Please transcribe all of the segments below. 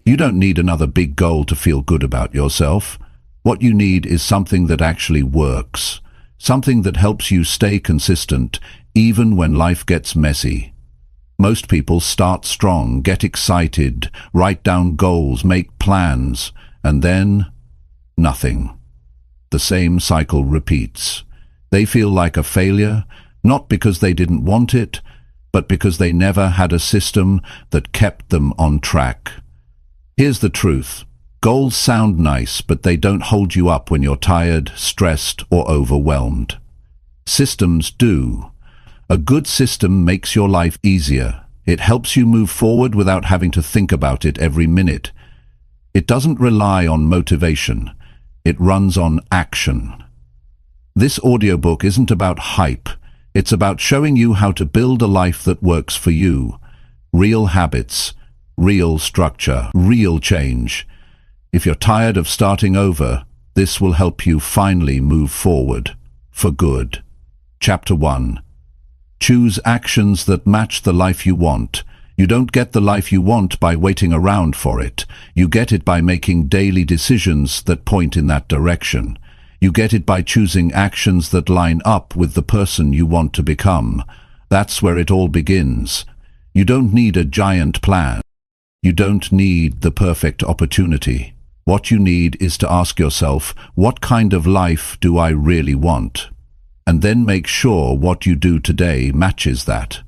You don't need another big goal to feel good about yourself. What you need is something that actually works. Something that helps you stay consistent, even when life gets messy. Most people start strong, get excited, write down goals, make plans, and then nothing. The same cycle repeats. They feel like a failure, not because they didn't want it, but because they never had a system that kept them on track. Here's the truth. Goals sound nice, but they don't hold you up when you're tired, stressed, or overwhelmed. Systems do. A good system makes your life easier. It helps you move forward without having to think about it every minute. It doesn't rely on motivation. It runs on action. This audiobook isn't about hype. It's about showing you how to build a life that works for you. Real habits, real structure, real change. If you're tired of starting over, this will help you finally move forward. For good. Chapter 1. Choose actions that match the life you want. You don't get the life you want by waiting around for it. You get it by making daily decisions that point in that direction. You get it by choosing actions that line up with the person you want to become. That's where it all begins. You don't need a giant plan. You don't need the perfect opportunity. What you need is to ask yourself, what kind of life do I really want? And then make sure what you do today matches that.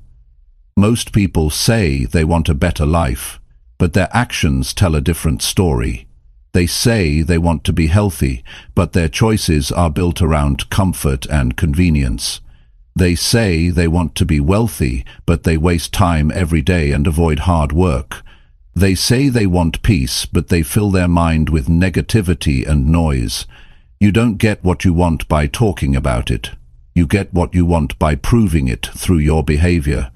Most people say they want a better life, but their actions tell a different story. They say they want to be healthy, but their choices are built around comfort and convenience. They say they want to be wealthy, but they waste time every day and avoid hard work. They say they want peace, but they fill their mind with negativity and noise. You don't get what you want by talking about it. You get what you want by proving it through your behavior.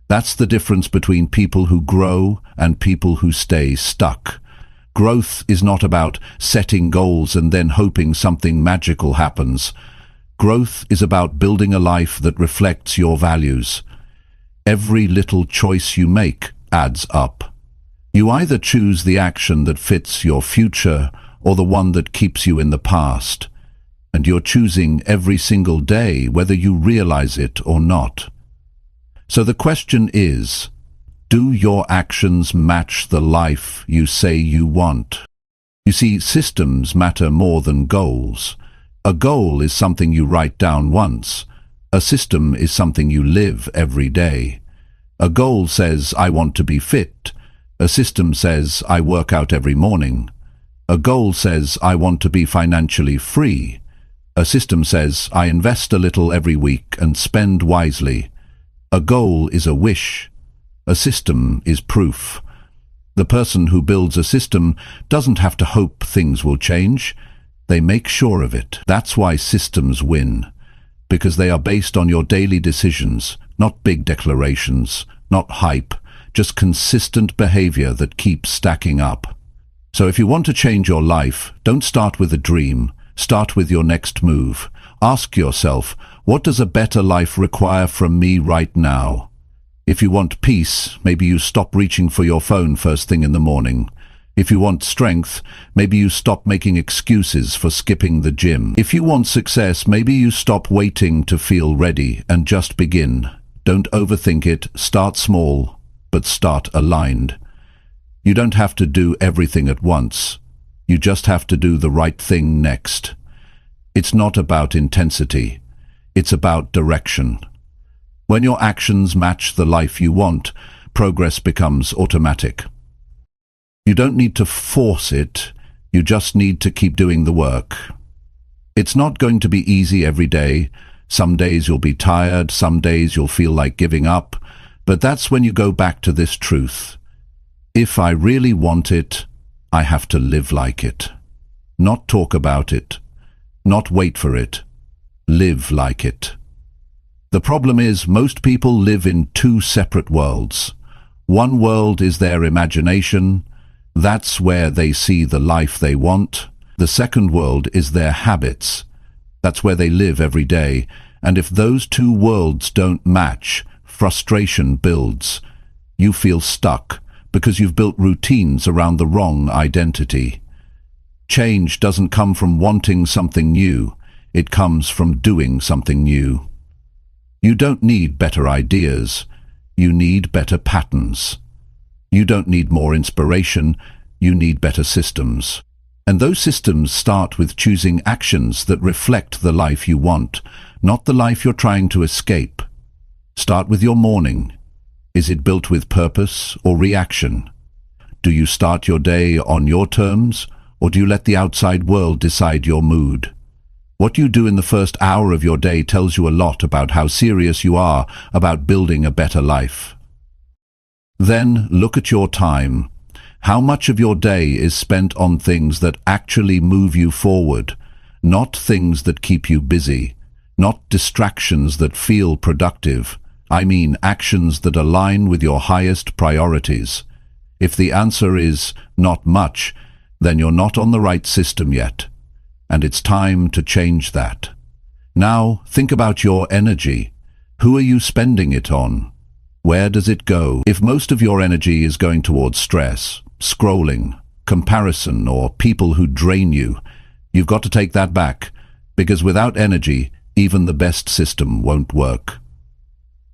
That's the difference between people who grow and people who stay stuck. Growth is not about setting goals and then hoping something magical happens. Growth is about building a life that reflects your values. Every little choice you make adds up. You either choose the action that fits your future or the one that keeps you in the past. And you're choosing every single day whether you realize it or not. So the question is, do your actions match the life you say you want? You see, systems matter more than goals. A goal is something you write down once. A system is something you live every day. A goal says, I want to be fit. A system says, I work out every morning. A goal says, I want to be financially free. A system says, I invest a little every week and spend wisely. A goal is a wish. A system is proof. The person who builds a system doesn't have to hope things will change. They make sure of it. That's why systems win. Because they are based on your daily decisions, not big declarations, not hype, just consistent behavior that keeps stacking up. So if you want to change your life, don't start with a dream. Start with your next move. Ask yourself, what does a better life require from me right now? If you want peace, maybe you stop reaching for your phone first thing in the morning. If you want strength, maybe you stop making excuses for skipping the gym. If you want success, maybe you stop waiting to feel ready and just begin. Don't overthink it. Start small, but start aligned. You don't have to do everything at once. You just have to do the right thing next. It's not about intensity. It's about direction. When your actions match the life you want, progress becomes automatic. You don't need to force it. You just need to keep doing the work. It's not going to be easy every day. Some days you'll be tired. Some days you'll feel like giving up. But that's when you go back to this truth. If I really want it, I have to live like it. Not talk about it. Not wait for it. Live like it. The problem is, most people live in two separate worlds. One world is their imagination. That's where they see the life they want. The second world is their habits. That's where they live every day. And if those two worlds don't match, frustration builds. You feel stuck because you've built routines around the wrong identity. Change doesn't come from wanting something new. It comes from doing something new. You don't need better ideas. You need better patterns. You don't need more inspiration. You need better systems. And those systems start with choosing actions that reflect the life you want, not the life you're trying to escape. Start with your morning. Is it built with purpose or reaction? Do you start your day on your terms, or do you let the outside world decide your mood? What you do in the first hour of your day tells you a lot about how serious you are about building a better life. Then look at your time. How much of your day is spent on things that actually move you forward, not things that keep you busy, not distractions that feel productive. I mean actions that align with your highest priorities. If the answer is not much, then you're not on the right system yet, and it's time to change that. Now, think about your energy. Who are you spending it on? Where does it go? If most of your energy is going towards stress, scrolling, comparison, or people who drain you, you've got to take that back, because without energy, even the best system won't work.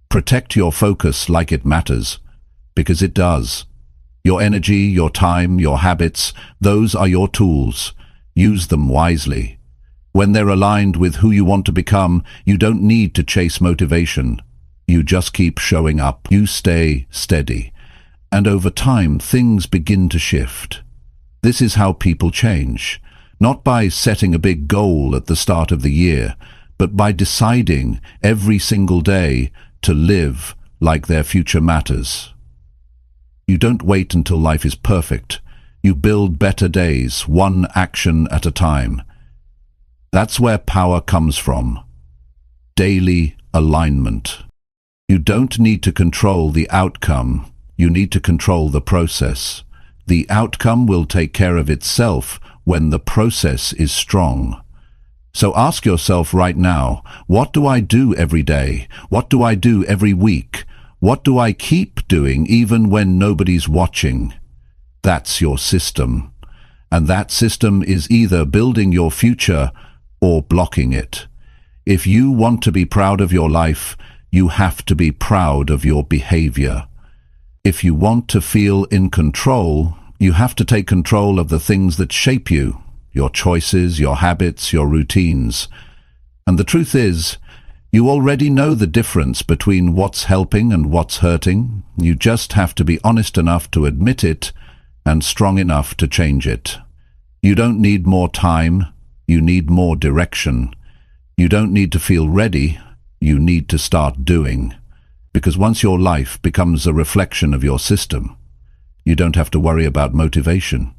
Protect your focus like it matters, because it does. Your energy, your time, your habits, those are your tools. Use them wisely. When they're aligned with who you want to become, you don't need to chase motivation. You just keep showing up. You stay steady. And over time, things begin to shift. This is how people change. Not by setting a big goal at the start of the year, but by deciding every single day to live like their future matters. You don't wait until life is perfect. You build better days, one action at a time. That's where power comes from. Daily alignment. You don't need to control the outcome. You need to control the process. The outcome will take care of itself when the process is strong. So ask yourself right now, what do I do every day? What do I do every week? What do I keep doing even when nobody's watching? That's your system. And that system is either building your future or blocking it. If you want to be proud of your life, you have to be proud of your behavior. If you want to feel in control, you have to take control of the things that shape you, your choices, your habits, your routines. And the truth is, you already know the difference between what's helping and what's hurting. You just have to be honest enough to admit it and strong enough to change it. You don't need more time, you need more direction. You don't need to feel ready, you need to start doing. Because once your life becomes a reflection of your system, you don't have to worry about motivation.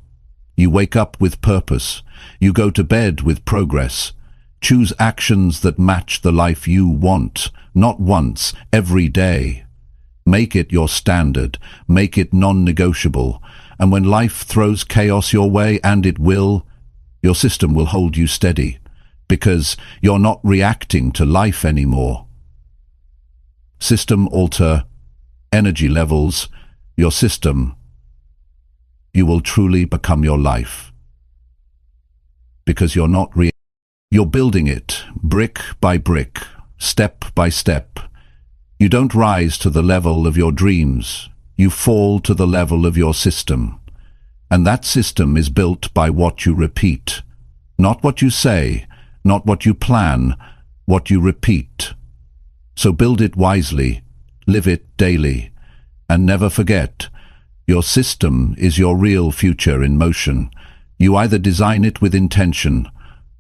You wake up with purpose. You go to bed with progress. Choose actions that match the life you want, not once, every day. Make it your standard. Make it non-negotiable. And when life throws chaos your way, and it will, your system will hold you steady, because you're not reacting to life anymore. System alter, energy levels, your system. You will truly become your life. Because you're not you're building it, brick by brick, step by step. You don't rise to the level of your dreams. You fall to the level of your system. And that system is built by what you repeat. Not what you say, not what you plan, what you repeat. So build it wisely, live it daily, and never forget, your system is your real future in motion. You either design it with intention,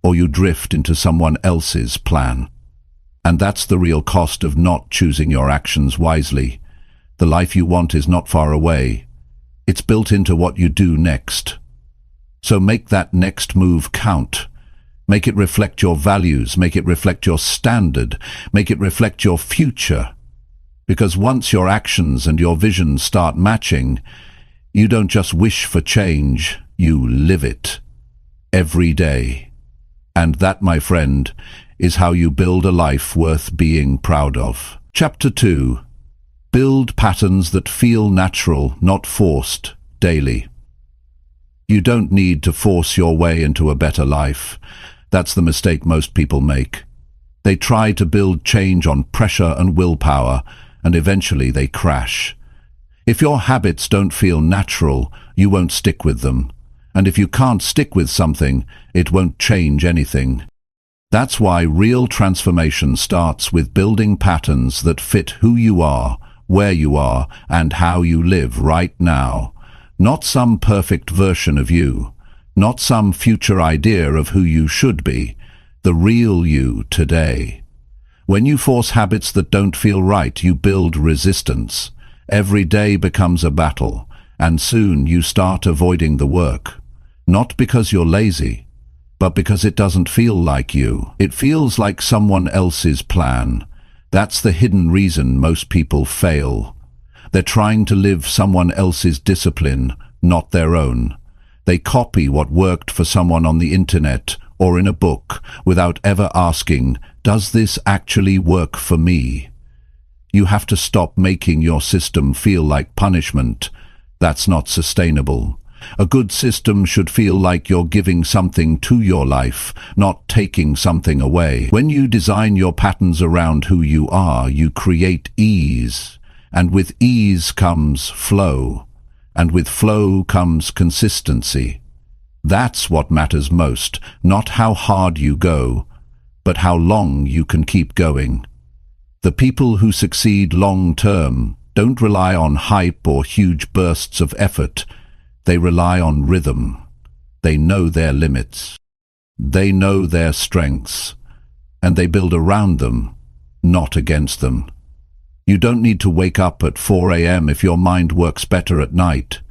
or you drift into someone else's plan. And that's the real cost of not choosing your actions wisely. The life you want is not far away. It's built into what you do next. So make that next move count. Make it reflect your values, make it reflect your standard, make it reflect your future. Because once your actions and your vision start matching, you don't just wish for change, you live it. Every day. And that, my friend, is how you build a life worth being proud of. Chapter 2. Build patterns that feel natural, not forced, daily. You don't need to force your way into a better life. That's the mistake most people make. They try to build change on pressure and willpower, and eventually they crash. If your habits don't feel natural, you won't stick with them. And if you can't stick with something, it won't change anything. That's why real transformation starts with building patterns that fit who you are, where you are, and how you live right now. Not some perfect version of you, not some future idea of who you should be, the real you today. When you force habits that don't feel right, you build resistance. Every day becomes a battle, and soon you start avoiding the work. Not because you're lazy, but because it doesn't feel like you. It feels like someone else's plan. That's the hidden reason most people fail. They're trying to live someone else's discipline, not their own. They copy what worked for someone on the internet or in a book without ever asking, does this actually work for me? You have to stop making your system feel like punishment. That's not sustainable. A good system should feel like you're giving something to your life, not taking something away. When you design your patterns around who you are, you create ease. And with ease comes flow. And with flow comes consistency. That's what matters most, not how hard you go, but how long you can keep going. The people who succeed long-term don't rely on hype or huge bursts of effort. They rely on rhythm. They know their limits. They know their strengths. And they build around them, not against them. You don't need to wake up at 4 a.m. if your mind works better at night.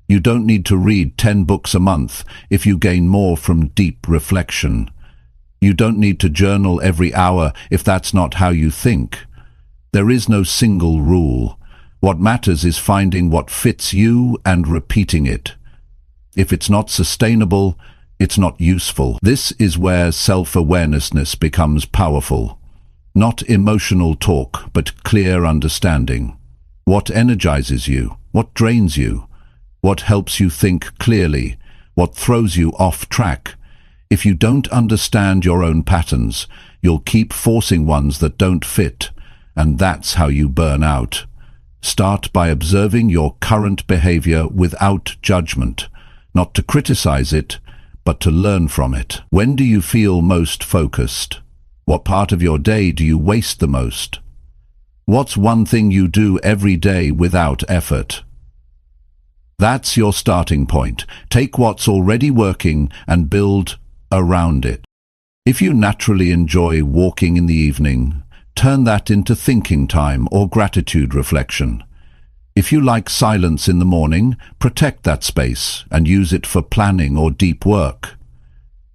You don't need to read 10 books a month if you gain more from deep reflection. You don't need to journal every hour if that's not how you think. There is no single rule. What matters is finding what fits you and repeating it. If it's not sustainable, it's not useful. This is where self-awareness becomes powerful. Not emotional talk, but clear understanding. What energizes you? What drains you? What helps you think clearly? What throws you off track? If you don't understand your own patterns, you'll keep forcing ones that don't fit, and that's how you burn out. Start by observing your current behavior without judgment, not to criticize it, but to learn from it. When do you feel most focused? What part of your day do you waste the most? What's one thing you do every day without effort? That's your starting point. Take what's already working and build around it. If you naturally enjoy walking in the evening, turn that into thinking time or gratitude reflection. If you like silence in the morning, protect that space and use it for planning or deep work.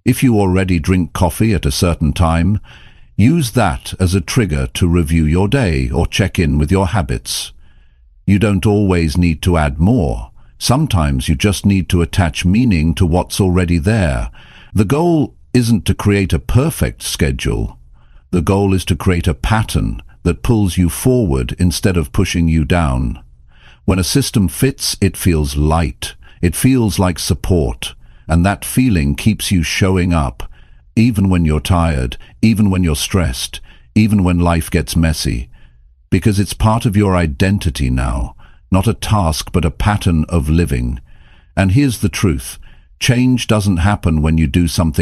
If you already drink coffee at a certain time, use that as a trigger to review your day or check in with your habits. You don't always need to add more. Sometimes you just need to attach meaning to what's already there. The goal isn't to create a perfect schedule. The goal is to create a pattern that pulls you forward instead of pushing you down. When a system fits, it feels light. It feels like support. And that feeling keeps you showing up, even when you're tired, even when you're stressed, even when life gets messy. Because it's part of your identity now. Not a task, but a pattern of living. And here's the truth. Change doesn't happen when you do something